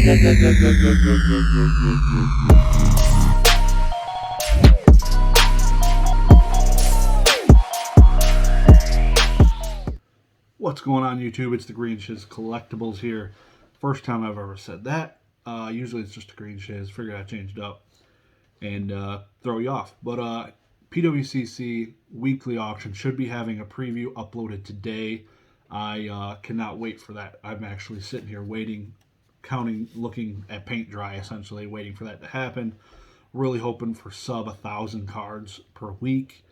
What's going on, YouTube? It's the Green Shiz Collectibles here. First time I've ever said that. Usually it's just a Green Shiz. Figured I changed it up and throw you off. But PWCC weekly auction should be having a preview uploaded today. I cannot wait for that. I'm actually sitting here waiting, counting, looking at paint dry, essentially, waiting for that to happen. Really hoping for sub 1,000 cards per week.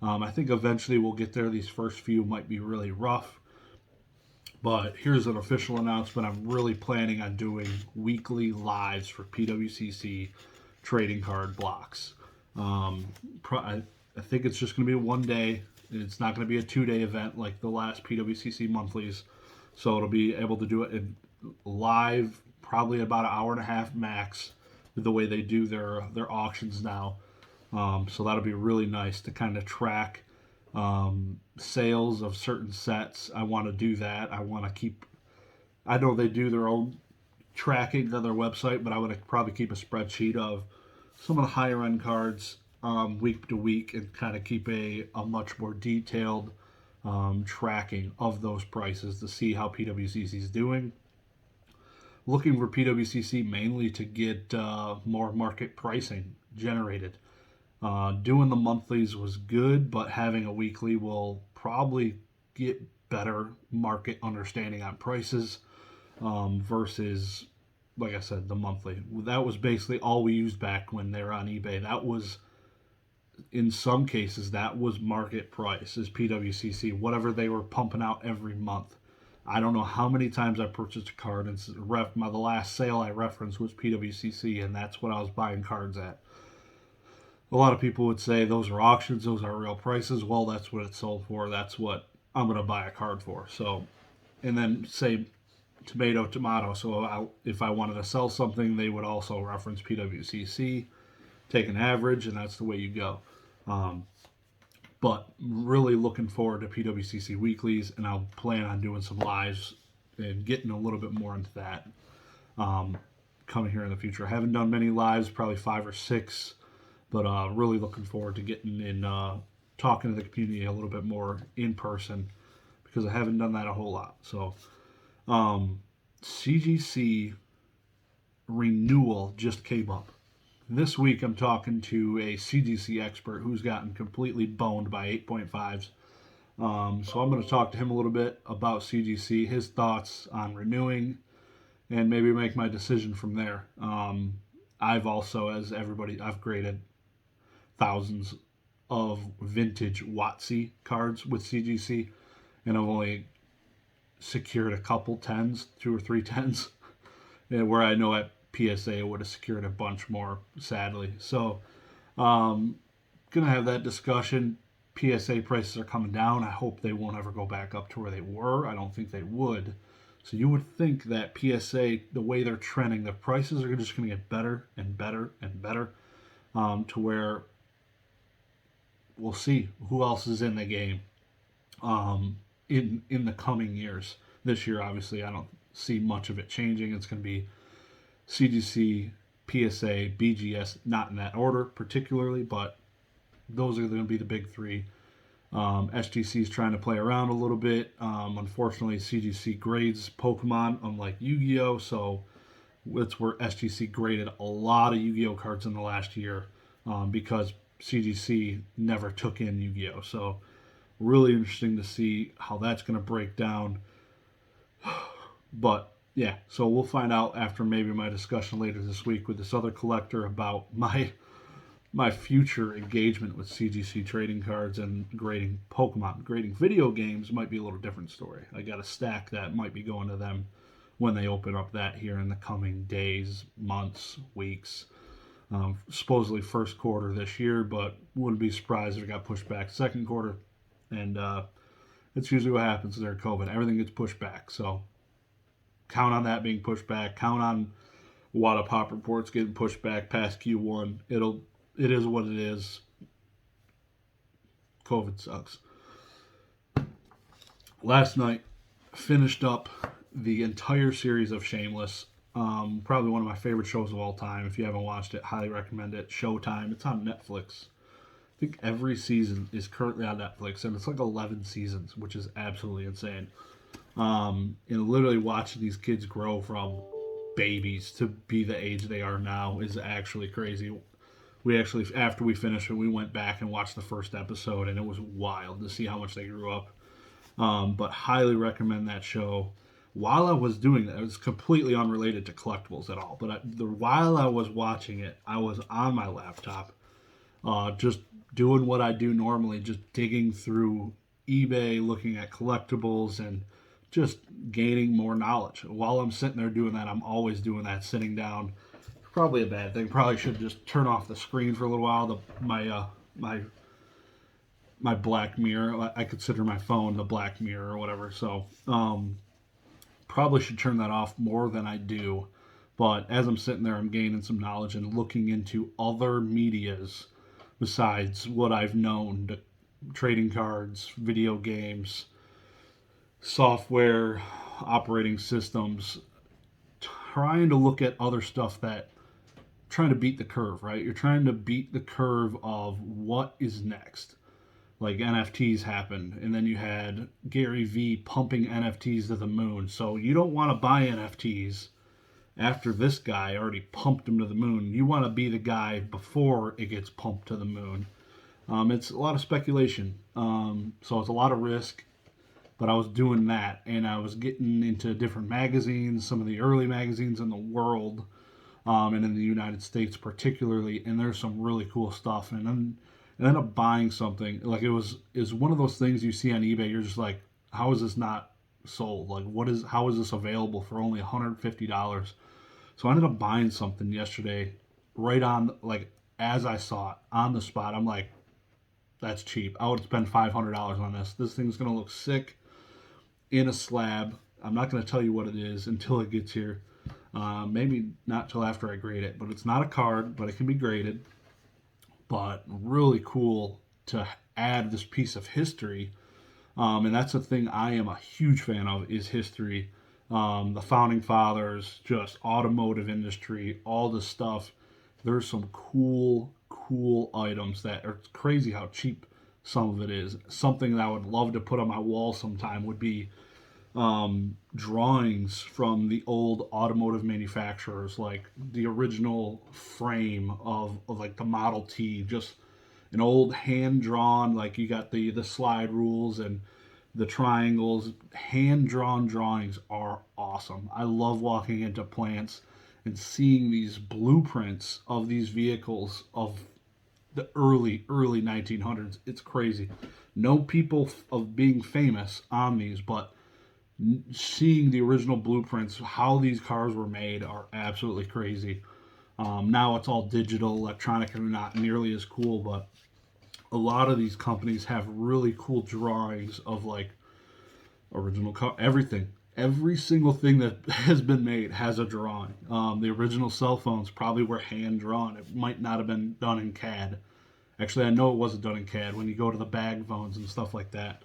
I think eventually we'll get there. These first few might be really rough. But here's an official announcement. I'm really planning on doing weekly lives for PWCC trading card blocks. I think it's just going to be one day. It's not going to be a 2-day event like the last PWCC monthlies. So it'll be able to do it in live, probably about an hour and a half max, the way they do their auctions now. So that'll be really nice to kind of track sales of certain sets. I want to do that. I know they do their own tracking on their website, but I would probably keep a spreadsheet of some of the higher end cards week to week and kind of keep a much more detailed tracking of those prices to see how PWCC is doing. Looking for PWCC mainly to get more market pricing generated. Doing the monthlies was good, but having a weekly will probably get better market understanding on prices versus, like I said, the monthly. That was basically all we used back when they were on eBay. That was, in some cases, that was market price, is PWCC, whatever they were pumping out every month. I don't know how many times I purchased a card, and the last sale I referenced was PWCC, and that's what I was buying cards at. A lot of people would say those are auctions, those are real prices. Well, that's what it's sold for. That's what I'm going to buy a card for. So, and then say tomato. So if I wanted to sell something, they would also reference PWCC, take an average, and that's the way you go. But really looking forward to PWCC weeklies, and I'll plan on doing some lives and getting a little bit more into that coming here in the future. I haven't done many lives, probably 5 or 6. But really looking forward to getting in, talking to the community a little bit more in person because I haven't done that a whole lot. So, CGC renewal just came up. This week I'm talking to a CGC expert who's gotten completely boned by 8.5s. So I'm going to talk to him a little bit about CGC, his thoughts on renewing, and maybe make my decision from there. I've also, as everybody, I've graded thousands of vintage WotC cards with CGC, and I've only secured a couple 10s, 2 or 3 10s, where I know at PSA I would have secured a bunch more, sadly. So, gonna have that discussion. PSA prices are coming down. I hope they won't ever go back up to where they were. I don't think they would. So you would think that PSA, the way they're trending, the prices are just going to get better and better and better to where we'll see who else is in the game in the coming years. This year, obviously, I don't see much of it changing. It's going to be CGC, PSA, BGS, not in that order particularly, but those are going to be the big three. SGC is trying to play around a little bit. Unfortunately, CGC grades Pokemon unlike Yu-Gi-Oh! So it's where SGC graded a lot of Yu-Gi-Oh! Cards in the last year because CGC never took in Yu-Gi-Oh! So really interesting to see how that's going to break down. But yeah, so we'll find out after maybe my discussion later this week with this other collector about my future engagement with CGC trading cards and grading Pokemon. Grading video games might be a little different story. I got a stack that might be going to them when they open up that here in the coming days, months, weeks. Supposedly first quarter this year, but wouldn't be surprised if it got pushed back second quarter. And it's usually what happens during COVID. Everything gets pushed back. So count on that being pushed back. Count on Wada Pop reports getting pushed back past Q1. It is what it is. COVID sucks. Last night, finished up the entire series of Shameless. Probably one of my favorite shows of all time. If you haven't watched it, highly recommend it. Showtime. It's on Netflix. I think every season is currently on Netflix, and it's like 11 seasons, which is absolutely insane. And literally watching these kids grow from babies to be the age they are now is actually crazy. We actually, after we finished it, we went back and watched the first episode, and it was wild to see how much they grew up. But highly recommend that show. While I was doing that, it was completely unrelated to collectibles at all. But while I was watching it, I was on my laptop, just doing what I do normally, just digging through eBay, looking at collectibles, and just gaining more knowledge. While I'm sitting there doing that, I'm always doing that, sitting down. Probably a bad thing. Probably should just turn off the screen for a little while. My black mirror. I consider my phone the black mirror or whatever. So probably should turn that off more than I do. But as I'm sitting there, I'm gaining some knowledge and looking into other medias besides what I've known: trading cards, video games, software, operating systems. Trying to look at other stuff that trying to beat the curve, right? You're trying to beat the curve of what is next. Like NFTs happened, and then you had Gary Vee pumping NFTs to the moon. So you don't want to buy NFTs after this guy already pumped them to the moon. You want to be the guy before it gets pumped to the moon. It's a lot of speculation, so it's a lot of risk. But I was doing that, and I was getting into different magazines, some of the early magazines in the world, and in the United States particularly. And there's some really cool stuff. And then I ended up buying something. Like, is one of those things you see on eBay. You're just like, how is this not sold? Like, how is this available for only $150? So I ended up buying something yesterday, right on, like, as I saw it on the spot. I'm like, that's cheap. I would spend $500 on this. This thing's gonna look sick in a slab. I'm not gonna tell you what it is until it gets here. Maybe not till after I grade it. But it's not a card, but it can be graded. But really cool to add this piece of history. And that's the thing I am a huge fan of, is history. The founding fathers, just automotive industry, all this stuff. There's some cool items that are crazy how cheap some of it is. Something that I would love to put on my wall sometime would be drawings from the old automotive manufacturers, like the original frame of like the Model T, just an old hand drawn, like you got the slide rules and the triangles. Hand drawn drawings are awesome. I love walking into plants and seeing these blueprints of these vehicles of the early 1900s. It's crazy. No people of being famous on these, but seeing the original blueprints, how these cars were made, are absolutely crazy. Now it's all digital, electronic, and not nearly as cool, but a lot of these companies have really cool drawings of like original car, everything. Every single thing that has been made has a drawing. The original cell phones probably were hand drawn. It might not have been done in CAD. Actually, I know it wasn't done in CAD when you go to the bag phones and stuff like that.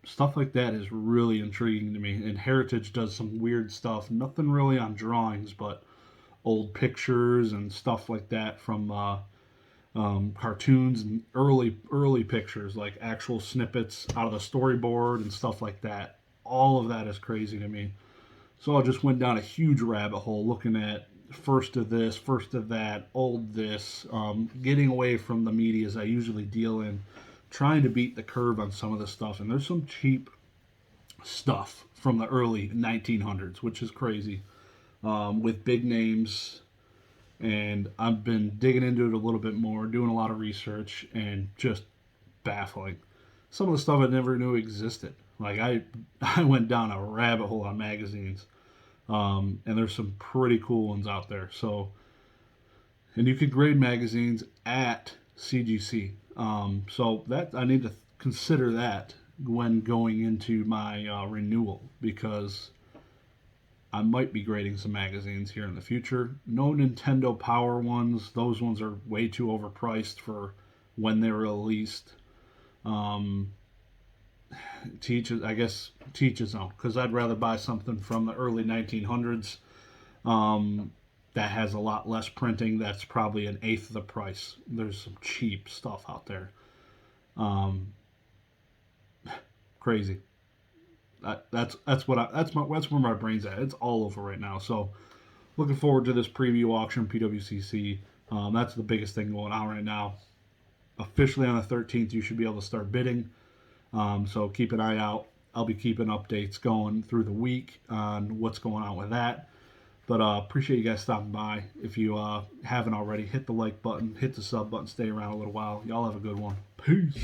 Stuff like that is really intriguing to me. And Heritage does some weird stuff. Nothing really on drawings, but old pictures and stuff like that from cartoons and early pictures, like actual snippets out of the storyboard and stuff like that. All of that is crazy to me. So I just went down a huge rabbit hole looking at first of this, first of that, old this, getting away from the medias I usually deal in, trying to beat the curve on some of this stuff. And there's some cheap stuff from the early 1900s, which is crazy, with big names. And I've been digging into it a little bit more, doing a lot of research, and just baffling. Some of the stuff I never knew existed. Like, I went down a rabbit hole on magazines, and there's some pretty cool ones out there. So, and you can grade magazines at CGC. So that I need to consider that when going into my renewal, because I might be grading some magazines here in the future. No Nintendo Power ones. Those ones are way too overpriced for when they were released. I guess teach his own, because I'd rather buy something from the early 1900s that has a lot less printing. That's probably an eighth of the price. There's some cheap stuff out there. Crazy. That's where my brain's at. It's all over right now. So looking forward to this preview auction PWCC. That's the biggest thing going on right now. Officially on the 13th, you should be able to start bidding. So keep an eye out. I'll be keeping updates going through the week on what's going on with that. But appreciate you guys stopping by. If you haven't already, hit the like button, hit the sub button, stay around a little while. Y'all have a good one. Peace.